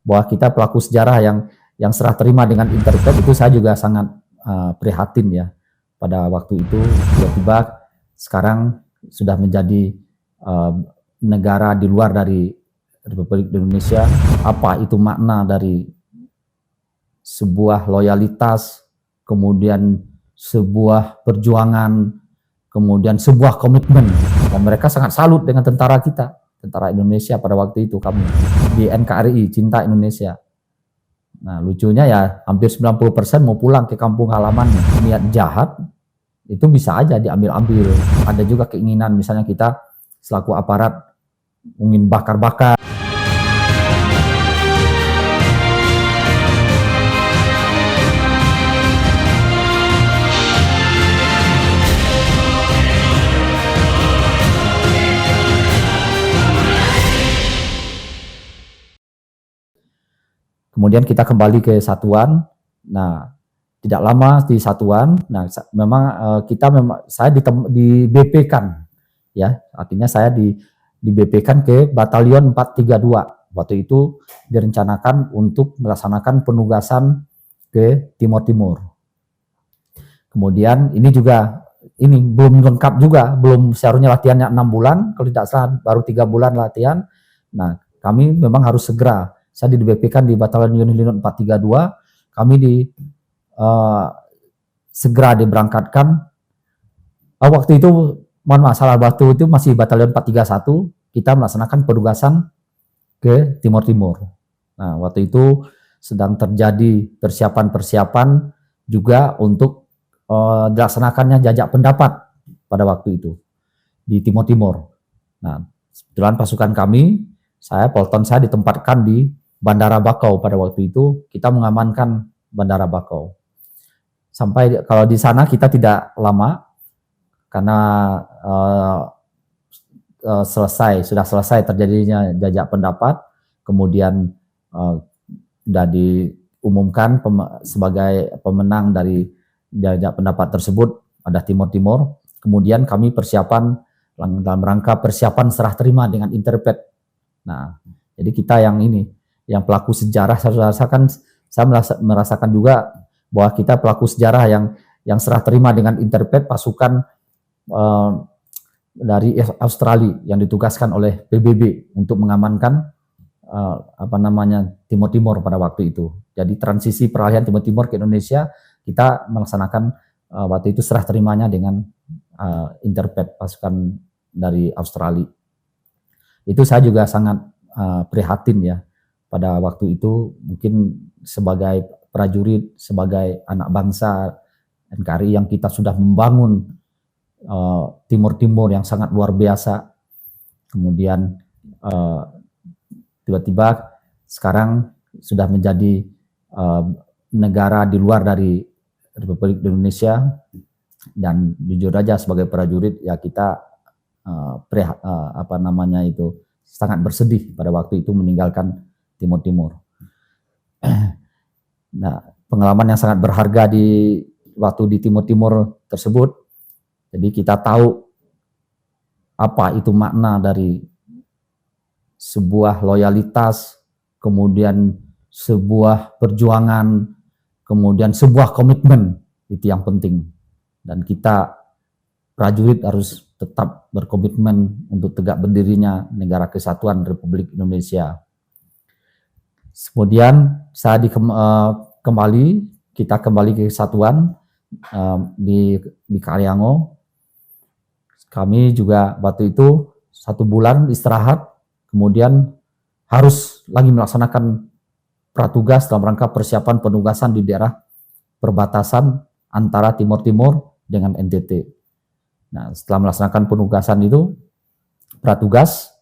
bahwa kita pelaku sejarah yang serah terima dengan Interpret. Itu saya juga sangat prihatin ya. Pada waktu itu tiba-tiba sekarang sudah menjadi negara di luar dari Republik Indonesia. Apa itu makna dari sebuah loyalitas, kemudian sebuah perjuangan, kemudian sebuah komitmen. Dan mereka sangat salut dengan tentara kita, tentara Indonesia pada waktu itu, kami di NKRI, Cinta Indonesia. Nah, lucunya ya hampir 90% mau pulang ke kampung halaman. Niat jahat itu bisa aja diambil-ambil. Ada juga keinginan misalnya kita selaku aparat ingin bakar-bakar. Kemudian kita kembali ke satuan. Nah, tidak lama di satuan. Nah, memang saya di BP-kan, ya. Artinya saya di BP-kan ke Batalion 432. Waktu itu direncanakan untuk melaksanakan penugasan ke Timur Timur. Kemudian ini juga belum lengkap juga, belum seharusnya latihannya 6 bulan, kalau tidak salah baru 3 bulan latihan. Nah, kami memang harus segera. Saya di BP-kan di Batalion Unit Linut 432, kami segera diberangkatkan. Waktu itu, mohon maaf, salah batu itu masih Batalion 431, kita melaksanakan penugasan ke Timur Timur. Nah, waktu itu sedang terjadi persiapan-persiapan juga untuk dilaksanakannya jajak pendapat pada waktu itu di Timur Timur. Nah, kebetulan pasukan kami, Polton saya ditempatkan di Bandara Bakau pada waktu itu. Kita mengamankan Bandara Bakau. Sampai kalau di sana kita tidak lama karena sudah selesai terjadinya jajak pendapat, kemudian sudah diumumkan sebagai pemenang dari jajak pendapat tersebut ada Timur Timur. Kemudian kami persiapan dalam rangka persiapan serah terima dengan Interpret. Nah, jadi kita yang pelaku sejarah, saya merasakan juga bahwa kita pelaku sejarah yang serah terima dengan Interpret, pasukan dari Australia yang ditugaskan oleh PBB untuk mengamankan Timur Timur pada waktu itu. Jadi transisi peralihan Timur Timur ke Indonesia, kita melaksanakan waktu itu serah terimanya dengan Interpret, pasukan dari Australia. Itu saya juga sangat prihatin ya pada waktu itu. Mungkin sebagai prajurit, sebagai anak bangsa NKRI yang kita sudah membangun Timur Timur yang sangat luar biasa, kemudian tiba-tiba sekarang sudah menjadi negara di luar dari Republik Indonesia. Dan jujur aja sebagai prajurit ya kita sangat bersedih pada waktu itu meninggalkan Timur Timur. Nah, pengalaman yang sangat berharga waktu di Timur Timur tersebut. Jadi kita tahu apa itu makna dari sebuah loyalitas, kemudian sebuah perjuangan, kemudian sebuah komitmen. Itu yang penting. Dan kita prajurit harus tetap berkomitmen untuk tegak berdirinya negara kesatuan Republik Indonesia. Kemudian saya kita kembali ke kesatuan di Karyango. Kami juga waktu itu 1 bulan istirahat, kemudian harus lagi melaksanakan pratugas dalam rangka persiapan penugasan di daerah perbatasan antara Timur Timur dengan NTT. Nah, setelah melaksanakan penugasan itu, pratugas,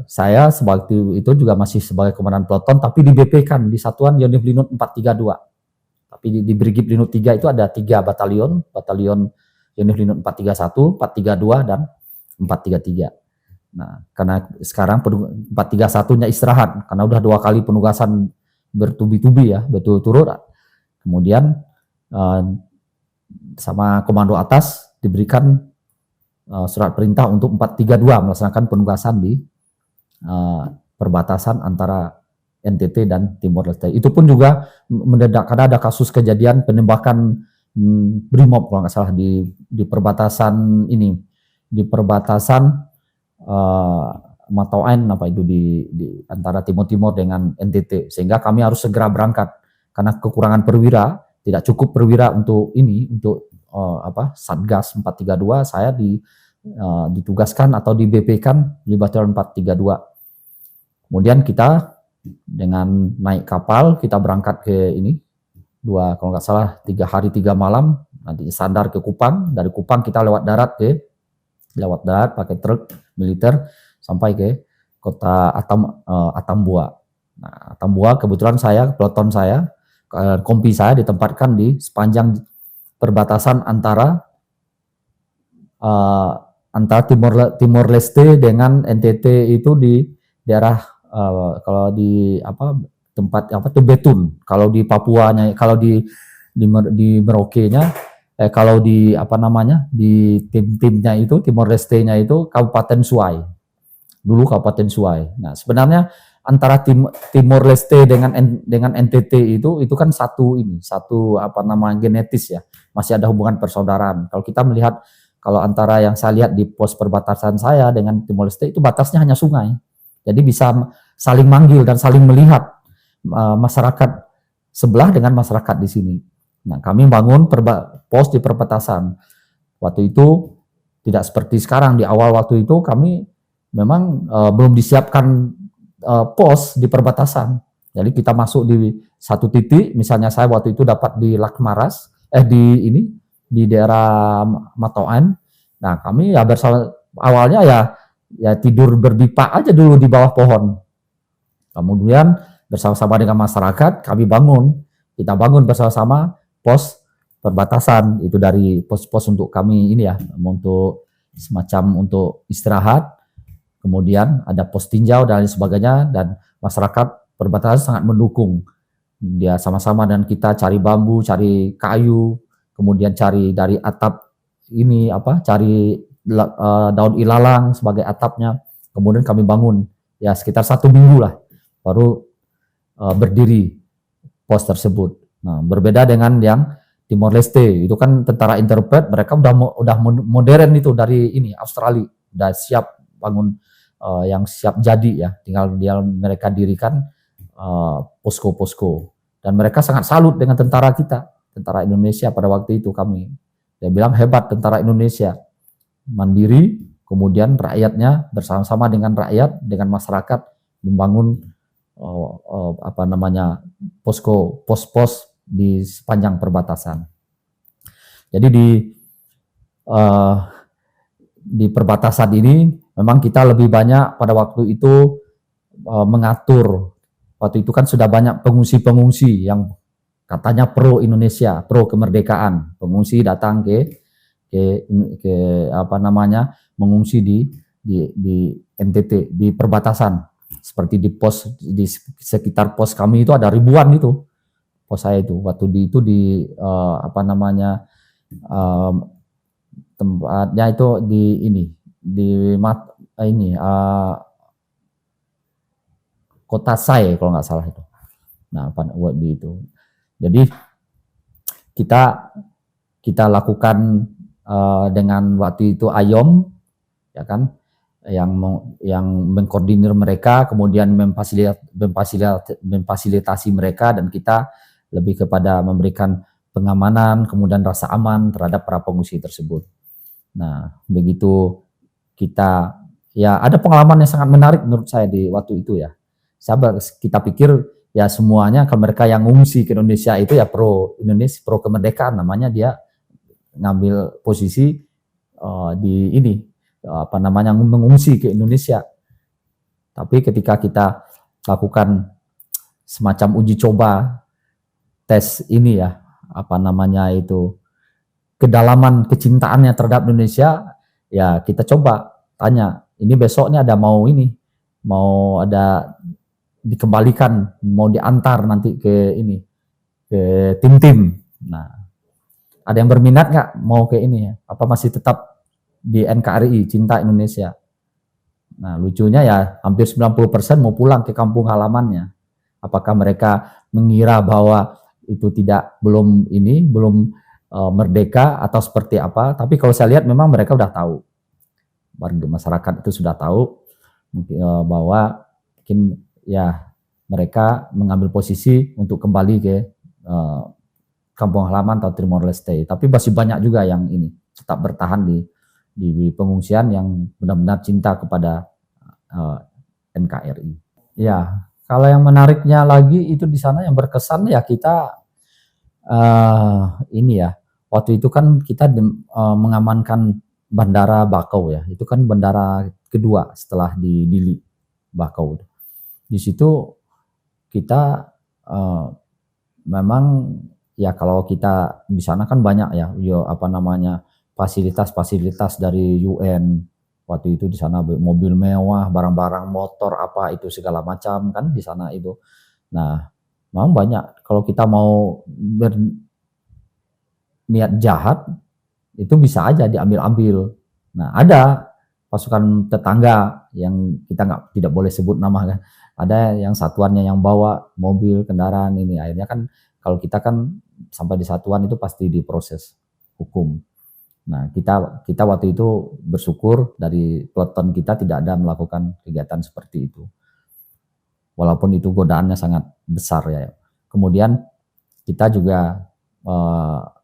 saya sebagai itu juga masih sebagai komandan peloton, tapi di BP-kan di Satuan Unit Linut 432. Tapi di Brigif Linut 3 itu ada 3 batalion Unit Linut 431, 432, dan 433. Nah, karena sekarang 431-nya istirahat, karena udah 2 kali penugasan bertubi-tubi ya, berturut-turut. Kemudian sama komando atas diberikan surat perintah untuk 432 melaksanakan penugasan di perbatasan antara NTT dan Timor Leste. Itu pun juga mendadak karena ada kasus kejadian penembakan BRIMOB kalau nggak salah di perbatasan ini, di perbatasan Matauan apa itu di antara Timur dengan NTT, sehingga kami harus segera berangkat karena kekurangan perwira, tidak cukup perwira untuk ini, untuk Satgas 432. Saya ditugaskan atau di BP-kan di Batalion 432. Kemudian kita dengan naik kapal, kita berangkat ke ini, kalau nggak salah 3 hari 3 malam, nanti sandar ke Kupang. Dari Kupang kita lewat darat pakai truk militer sampai ke kota Atambua. Nah, Atambua kebetulan peloton saya, kompi saya ditempatkan di sepanjang perbatasan antara Timor Leste dengan NTT, itu di daerah kalau di tempat Betun, kalau di Papuanya, kalau di Merauke-nya, kalau di di tim-timnya itu Timor Leste-nya itu Kabupaten Suai. Dulu Kabupaten Suai. Nah, sebenarnya antara Timor Leste dengan NTT itu kan satu genetis ya. Masih ada hubungan persaudaraan. Kalau kita melihat, kalau antara yang saya lihat di pos perbatasan saya dengan Timor Leste, itu batasnya hanya sungai. Jadi bisa saling manggil dan saling melihat masyarakat sebelah dengan masyarakat di sini. Nah, kami bangun pos di perbatasan. Waktu itu tidak seperti sekarang. Di awal waktu itu kami memang belum disiapkan pos di perbatasan. Jadi kita masuk di satu titik, misalnya saya waktu itu dapat di Lakmaras, di daerah Matauan. Nah, kami ya awalnya ya tidur berdipak aja dulu di bawah pohon. Kemudian bersama-sama dengan masyarakat kita bangun bersama-sama pos perbatasan, itu dari pos-pos untuk kami ini ya, untuk semacam untuk istirahat. Kemudian ada pos tinjau dan lain sebagainya, dan masyarakat perbatasan sangat mendukung. Dia sama-sama dan kita cari bambu, cari kayu, kemudian cari dari atap ini cari daun ilalang sebagai atapnya. Kemudian kami bangun ya sekitar 1 minggu lah baru berdiri pos tersebut. Nah, berbeda dengan yang Timor Leste, itu kan tentara interpret, mereka udah modern itu dari ini Australia, udah siap bangun, yang siap jadi ya, tinggal mereka dirikan posko-posko, dan mereka sangat salut dengan tentara kita, tentara Indonesia pada waktu itu. Dia bilang hebat tentara Indonesia, mandiri, kemudian rakyatnya bersama-sama dengan rakyat, dengan masyarakat membangun posko, pos-pos di sepanjang perbatasan. Jadi di perbatasan ini memang kita lebih banyak pada waktu itu mengatur. Waktu itu kan sudah banyak pengungsi-pengungsi yang katanya pro Indonesia, pro kemerdekaan. Pengungsi datang mengungsi di NTT, di perbatasan. Seperti di sekitar pos kami itu ada ribuan itu. Pos saya itu waktu tempatnya itu Kota Sai kalau nggak salah itu. Nah, itu. Jadi kita lakukan dengan waktu itu Ayom, ya kan, yang mengkoordinir mereka, kemudian memfasilitasi mereka, dan kita lebih kepada memberikan pengamanan, kemudian rasa aman terhadap para pengungsi tersebut. Nah, begitu kita ya ada pengalaman yang sangat menarik menurut saya di waktu itu ya. Kita pikir ya semuanya kalau mereka yang ngungsi ke Indonesia itu ya pro Indonesia, pro kemerdekaan, namanya dia ngambil posisi mengungsi ke Indonesia. Tapi ketika kita lakukan semacam uji coba tes ini ya, kedalaman kecintaannya terhadap Indonesia, ya kita coba tanya, ini besoknya ada mau ada dikembalikan, mau diantar nanti ke tim-tim. Nah, ada yang berminat nggak mau ke ini ya? Apa masih tetap di NKRI, cinta Indonesia? Nah, lucunya ya hampir 90% mau pulang ke kampung halamannya. Apakah mereka mengira bahwa itu belum merdeka atau seperti apa? Tapi kalau saya lihat memang mereka udah tahu, warga masyarakat itu sudah tahu bahwa mungkin ya mereka mengambil posisi untuk kembali ke kampung halaman atau Timor Leste. Tapi masih banyak juga yang ini tetap bertahan di pengungsian yang benar-benar cinta kepada NKRI. Ya, kalau yang menariknya lagi itu di sana yang berkesan ya kita ini ya, waktu itu kan kita mengamankan Bandara Bakau ya, itu kan bandara kedua setelah di Dili, Bakau. Di situ kita memang ya kalau kita di sana kan banyak ya, apa namanya fasilitas-fasilitas dari UN. Waktu itu di sana mobil mewah, barang-barang motor apa itu segala macam kan di sana itu. Nah, memang banyak kalau kita mau berniat jahat itu bisa aja diambil-ambil. Nah, ada pasukan tetangga yang kita tidak boleh sebut nama kan. Ada yang satuannya yang bawa mobil, kendaraan ini. Akhirnya kan kalau kita kan sampai di satuan itu pasti diproses hukum. Nah, kita waktu itu bersyukur dari peleton kita tidak ada melakukan kegiatan seperti itu. Walaupun itu godaannya sangat besar ya. Kemudian kita juga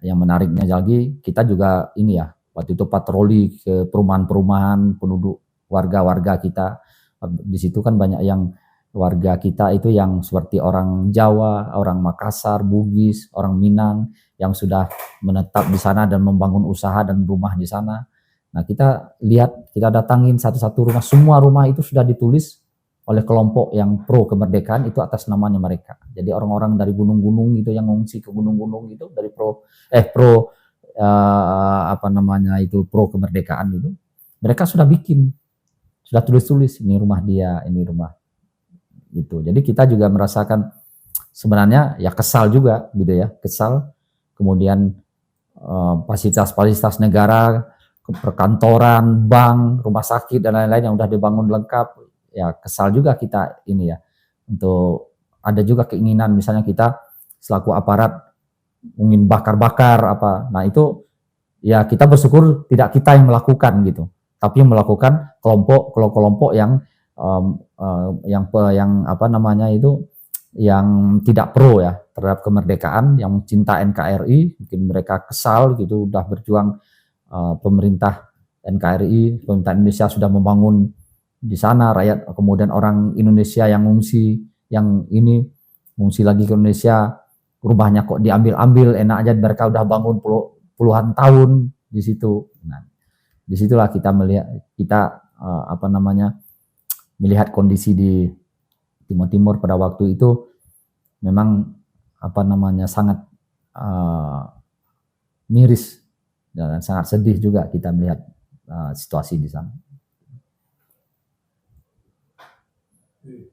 yang menariknya lagi, kita juga ini ya, waktu itu patroli ke perumahan-perumahan penduduk warga-warga kita. Di situ kan banyak yang warga kita itu yang seperti orang Jawa, orang Makassar, Bugis, orang Minang yang sudah menetap di sana dan membangun usaha dan rumah di sana. Nah, kita lihat, kita datangin satu-satu rumah, semua rumah itu sudah ditulis oleh kelompok yang pro kemerdekaan itu atas namanya mereka. Jadi orang-orang dari gunung-gunung gitu yang ngungsi ke gunung-gunung itu dari pro apa namanya itu pro kemerdekaan itu. Mereka sudah bikin, sudah tulis-tulis ini rumah dia, ini rumah itu. Jadi kita juga merasakan sebenarnya ya kesal juga gitu ya, kesal. Kemudian fasilitas-fasilitas negara, perkantoran, bank, rumah sakit dan lain-lain yang udah dibangun lengkap, ya kesal juga kita ini ya. Untuk ada juga keinginan misalnya kita selaku aparat ingin bakar-bakar apa. Nah, itu ya kita bersyukur tidak kita yang melakukan gitu, tapi yang melakukan kelompok yang yang apa namanya itu yang tidak pro ya terhadap kemerdekaan, yang cinta NKRI, mungkin mereka kesal gitu udah berjuang pemerintah NKRI, pemerintah Indonesia sudah membangun di sana rakyat, kemudian orang Indonesia yang ngungsi, yang ini ngungsi lagi ke Indonesia, rumahnya kok diambil-ambil, enak aja mereka udah bangun puluhan tahun di situ. Nah, disitulah kita melihat apa namanya melihat kondisi di Timur Timur pada waktu itu memang apa namanya sangat miris dan sangat sedih juga kita melihat situasi di sana.